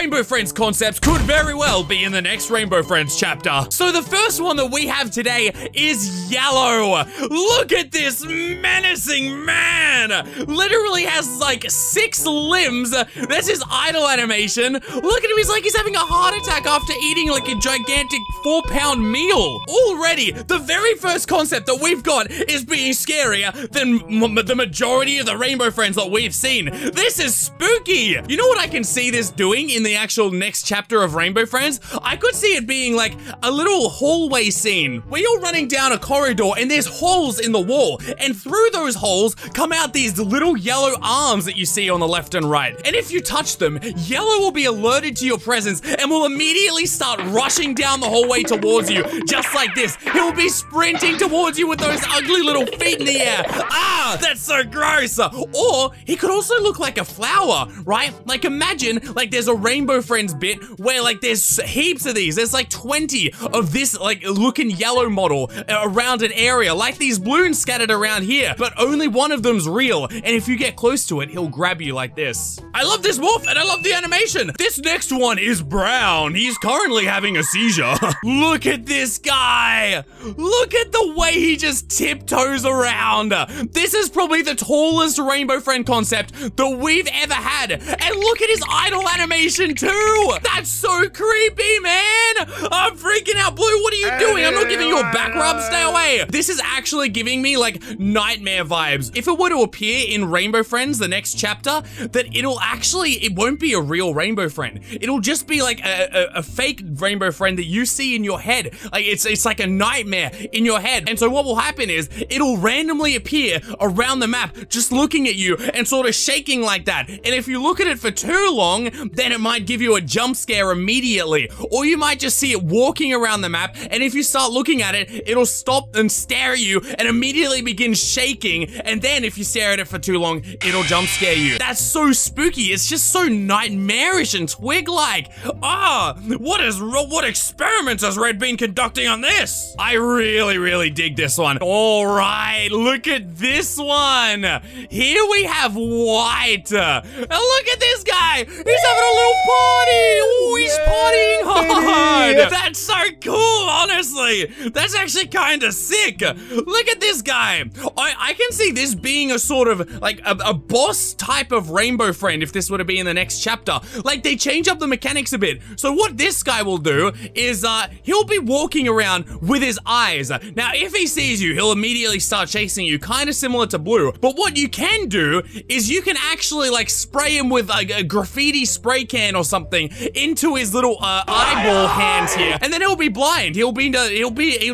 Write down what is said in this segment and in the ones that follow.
Rainbow Friends concepts could very well be in the next Rainbow Friends chapter. So the first one that we have today is Yellow. Look at this menacing man. Literally has like 6 limbs. That's his idle animation. Look at him, he's like he's having a heart attack after eating like a gigantic 4-pound meal. Already, the very first concept that we've got is being scarier than the majority of the Rainbow Friends that we've seen. This is spooky. You know what I can see this doing in the actual next chapter of Rainbow Friends? I could see it being like a little hallway scene where you're running down a corridor and there's holes in the wall, and through those holes come out these little yellow arms that you see on the left and right. And if you touch them, Yellow will be alerted to your presence and will immediately start rushing down the hallway towards you, just like this. He'll be sprinting towards you with those ugly little feet in the air. Ah, that's so gross. Or he could also look like a flower, right? Like imagine like there's a Rainbow Friends bit where like there's heaps of these. There's like 20 of this like looking yellow model around an area, like these balloons scattered around here, but only one of them's real. And if you get close to it, he'll grab you like this. I love this wolf and I love the animation. This next one is Brown. He's currently having a seizure. Look at this guy. Look at the way he just tiptoes around. This is probably the tallest Rainbow Friend concept that we've ever had. And look at his idle animation too. That's so creepy, man. I'm freaking out. Blue, what are you doing? I'm not giving you a back rub. Stay away. This is actually giving me like nightmare vibes. If it were to appear in Rainbow Friends, the next chapter, that it won't be a real Rainbow Friend. It'll just be like a fake Rainbow Friend that you see in your head. Like it's like a nightmare in your head. And so what will happen is it'll randomly appear around the map, just looking at you and sort of shaking like that. And if you look at it for too long, then it might give you a jump scare immediately. Or you might just see it walking around the map, and if you start looking at it, it'll stop and stare at you and immediately begin shaking. And then if you stare at it for too long, it'll jump scare you. That's so spooky. It's just so nightmarish and twig-like. What experiments has Red been conducting on this? I really dig this one. All right, look at this one. Here we have White. And look at this guy. He's having a little party. Oh, he's partying hard. That's so cool, honestly. That's actually kind of sick. Look at this guy. I can see this being a sort of like a boss type of Rainbow Friend if this were to be in the next chapter. Like they change up the mechanics a bit. So what this guy will do is he'll be walking around with his eyes. Now, if he sees you, he'll immediately start chasing you, kind of similar to Blue. But what you can do is you can actually like spray him with like a graffiti spray can or something into his little eyeball hands here, and then he'll be blind. He'll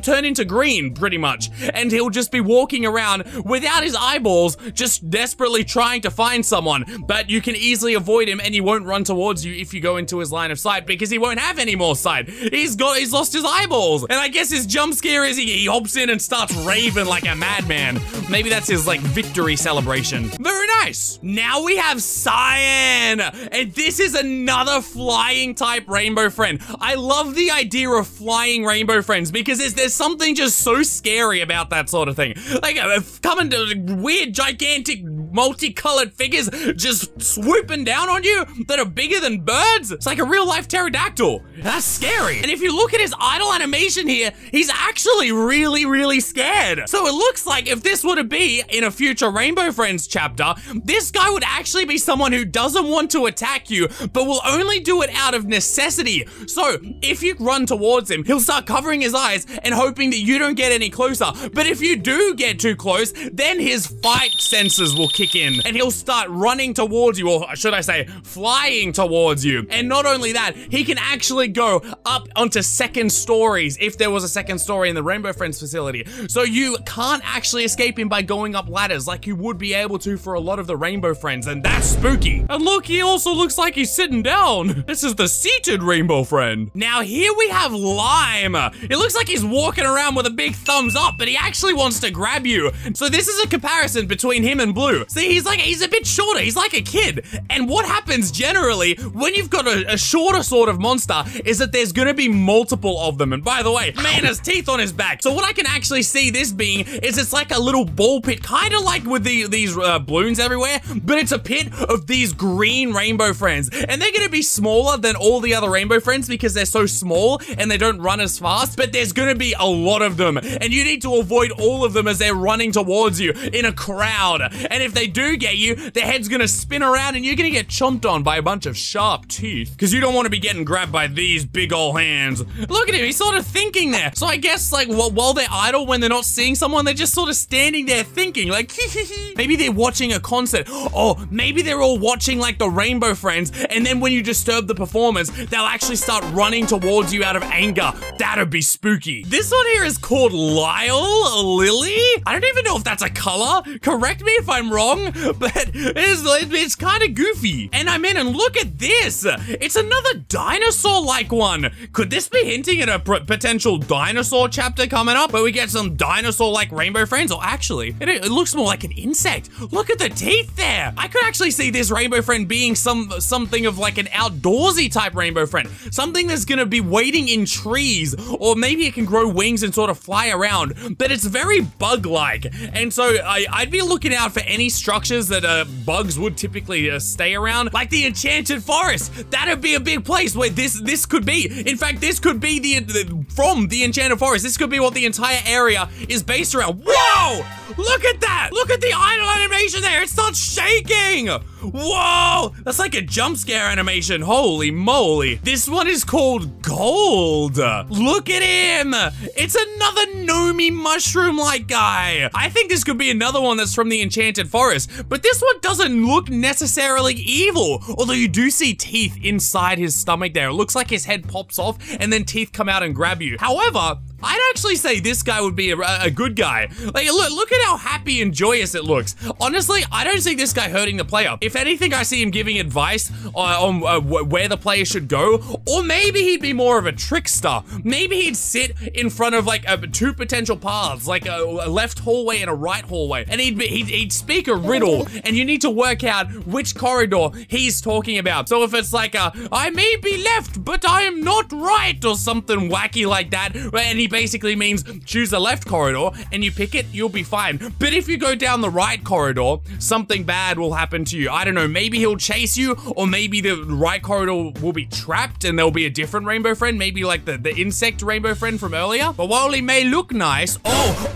turn into green pretty much, and he'll just be walking around without his eyeballs, just desperately trying to find someone. But you can easily avoid him, and he won't run towards you if you go into his line of sight, because he won't have any more sight. He's lost his eyeballs. And I guess his jump scare is he hops in and starts raving like a madman. Maybe that's his like victory celebration. Very nice. Now we have Cyan, and this is another flying type Rainbow Friend. I love the idea of flying Rainbow Friends because there's something just so scary about that sort of thing. Like coming to weird, gigantic, multicolored figures just swooping down on you that are bigger than birds. It's like a real life pterodactyl. That's scary. And if you look at his idle animation here, he's actually really scared. So it looks like if this were to be in a future Rainbow Friends chapter, this guy would actually be someone who doesn't want to attack you, but will only do it out of necessity. So if you run towards him, he'll start covering his eyes and hoping that you don't get any closer. But if you do get too close, then his fight senses will kick in and he'll start running towards you, or should I say, flying towards you. And not only that, he can actually go up onto second stories if there was a second story in the Rainbow Friends facility. So you can't actually escape him by going up ladders like you would be able to for a lot of the Rainbow Friends, and that's spooky. And look, he also looks like he's sitting down. This is the seated Rainbow Friend. Now here we have Lime. It looks like he's walking around with a big thumbs up, but he actually wants to grab you. So this is a comparison between him and Blue. See, he's a bit shorter. He's like a kid. And what happens generally when you've got a shorter sort of monster is that there's gonna be multiple of them. And by the way, man has teeth on his back. So what I can actually see this being is it's like a little ball pit, kind of like with these balloons everywhere, but it's a pit of these green rainbow friends. And they're gonna be smaller than all the other rainbow friends because they're so small and they don't run as fast, but there's gonna be a lot of them. And you need to avoid all of them as they're running towards you in a crowd. And if they do get you, their head's gonna spin around and you're gonna get chomped on by a bunch of sharp teeth because you don't want to be getting grabbed by these big ol' hands. Look at him, he's sort of thinking there. So I guess like while they're idle, when they're not seeing someone, they're just sort of standing there thinking like, maybe they're watching a concert. Oh, maybe they're all watching like the Rainbow Friends, and then when you disturb the performance, they'll actually start running towards you out of anger. That'd be spooky. This one here is called Lyle Lily. I don't even know if that's a color. Correct me if I'm wrong, but it's kind of goofy. And I'm in, and look at this. It's another dinosaur-like one. Could this be hinting at a potential dinosaur chapter coming up where we get some dinosaur-like rainbow friends? Or actually, it looks more like an insect. Look at the teeth there. I could actually see this rainbow friend being something of like an outdoorsy type rainbow friend. Something that's gonna be waiting in trees, or maybe it can grow wings and sort of fly around, but it's very bug-like. And so I'd be looking out for any structures that bugs would typically stay around, like the Enchanted Forest. That'd be a big place where this could be. In fact, this could be from the Enchanted Forest. This could be what the entire area is based around. Whoa! Look at that! Look at the idle animation there! It starts shaking! Whoa! That's like a jump scare animation. Holy moly. This one is called Gold. Look at him! It's another gnomey mushroom-like guy. I think this could be another one that's from the Enchanted Forest, but this one doesn't look necessarily evil, although you do see teeth inside his stomach there. It looks like his head pops off and then teeth come out and grab you. However, I'd actually say this guy would be a good guy. Like, look at how happy and joyous it looks. Honestly, I don't see this guy hurting the player. If anything, I see him giving advice on where the player should go, or maybe he'd be more of a trickster. Maybe he'd sit in front of like two potential paths, like a left hallway and a right hallway, and he'd speak a riddle, and you need to work out which corridor he's talking about. So if it's like I may be left, but I am not right, or something wacky like that, and he basically means choose the left corridor and you pick it, you'll be fine. But if you go down the right corridor, something bad will happen to you. I don't know, maybe he'll chase you, or maybe the right corridor will be trapped and there'll be a different rainbow friend, maybe like the insect rainbow friend from earlier. But while he may look nice, oh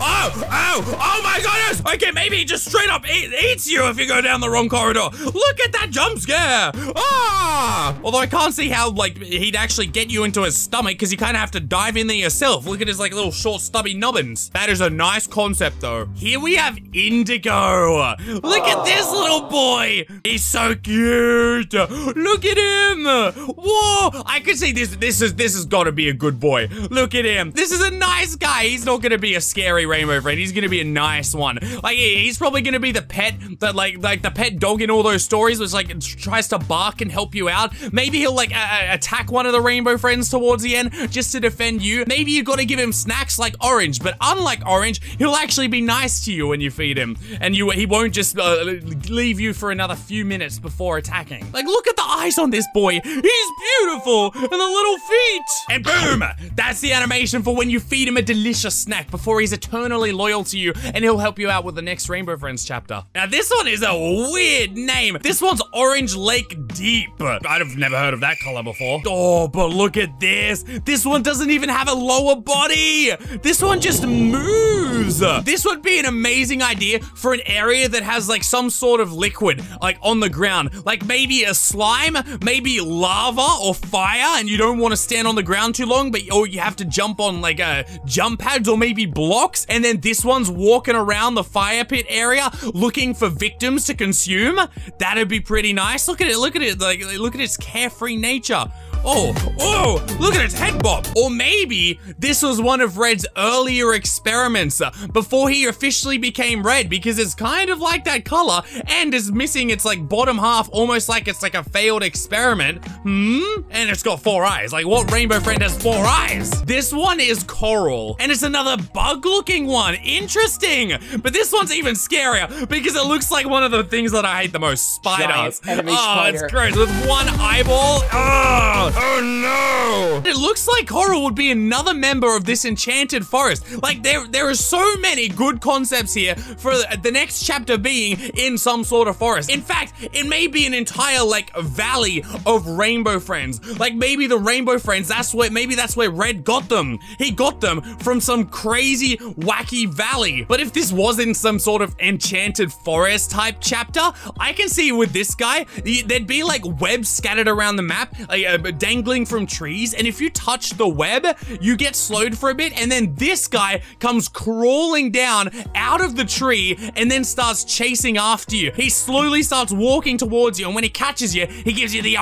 my goodness! Okay, maybe he just straight up eats you if you go down the wrong corridor. Look at that jump scare! Ah! Although I can't see how like he'd actually get you into his stomach, because you kind of have to dive in there yourself. Look at his like little short stubby nubbins. That is a nice concept though. Here we have Indigo. Look at this little boy. He's so cute. Look at him. Whoa! I could see this has got to be a good boy. Look at him. This is a nice guy. He's not gonna be a scary rainbow friend. He's gonna be a nice one. Like he's probably gonna be the pet that like the pet dog in all those stories, which like tries to bark and help you out. Maybe he'll like attack one of the rainbow friends towards the end just to defend you. Maybe you gotta give him snacks like Orange, but unlike Orange, he'll actually be nice to you when you feed him, and he won't just leave you for another few minutes before attacking. Like, look at the eyes on this boy. He's beautiful, and the little feet. And boom, that's the animation for when you feed him a delicious snack before he's eternally loyal to you, and he'll help you out with the next Rainbow Friends chapter. Now, this one is a weird name. This one's Orange Lake Deep. I've never heard of that color before. Oh, but look at this. This one doesn't even have a lower body. This one just moves. This would be an amazing idea for an area that has like some sort of liquid like on the ground, like maybe a slime, maybe lava or fire, and you don't want to stand on the ground too long, or you have to jump on like jump pads or maybe blocks, and then this one's walking around the fire pit area looking for victims to consume. That'd be pretty nice. Look at it, like look at its carefree nature. Oh, look at its head bob. Or maybe this was one of Red's earlier experiments before he officially became red, because it's kind of like that color and is missing its like bottom half, almost like it's like a failed experiment. And it's got 4 eyes. Like, what rainbow friend has 4 eyes? This one is coral, and it's another bug looking one. Interesting. But this one's even scarier because it looks like one of the things that I hate the most, spiders. Spider. It's gross with 1 eyeball. Oh no. It looks like coral would be another member of this enchanted forest. Like, there are so many good concepts here for the next chapter being in some sort of forest. In fact, it may be an entire like valley of rainbow friends. Like, maybe the rainbow friends, maybe that's where Red got them. He got them from some crazy wacky valley. But if this was in some sort of enchanted forest type chapter, I can see with this guy, there'd be like webs scattered around the map, like, dangling from trees, and if you touch the web, you get slowed for a bit, and then this guy comes crawling down out of the tree and then starts chasing after you. He slowly starts walking towards you, and when he catches you, he gives you the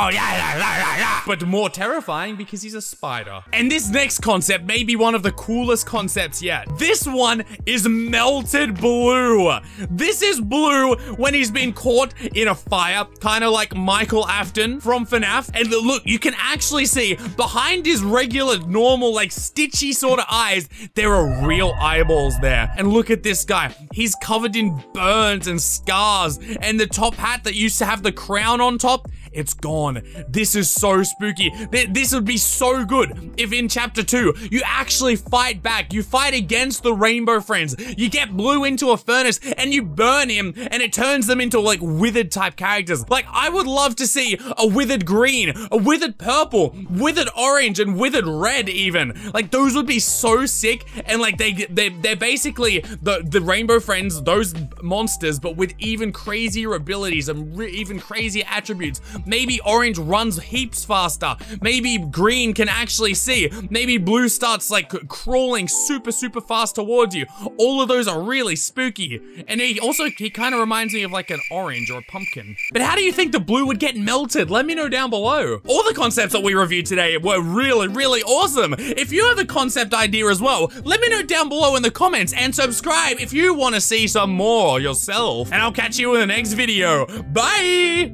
but more terrifying because he's a spider. And this next concept may be one of the coolest concepts yet. This one is melted blue. This is blue when he's been caught in a fire, kind of like Michael Afton from FNAF. And look, you can actually see behind his regular, normal, like stitchy sort of eyes, there are real eyeballs there. And look at this guy. He's covered in burns and scars, and the top hat that used to have the crown on top, it's gone. This is so spooky. This would be so good if in chapter 2, you actually fight back. You fight against the rainbow friends. You get blue into a furnace and you burn him, and it turns them into like withered type characters. Like, I would love to see a withered green, a withered purple, withered orange, and withered red even. Like, those would be so sick. And like, they're basically the rainbow friends, those monsters, but with even crazier abilities and even crazier attributes. Maybe orange runs heaps faster. Maybe green can actually see. Maybe blue starts like crawling super fast towards you. All of those are really spooky. And he kind of reminds me of like an orange or a pumpkin. But how do you think the blue would get melted? Let me know down below. All the concepts that we reviewed today were really awesome. If you have a concept idea as well, let me know down below in the comments, and subscribe if you want to see some more yourself. And I'll catch you in the next video. Bye!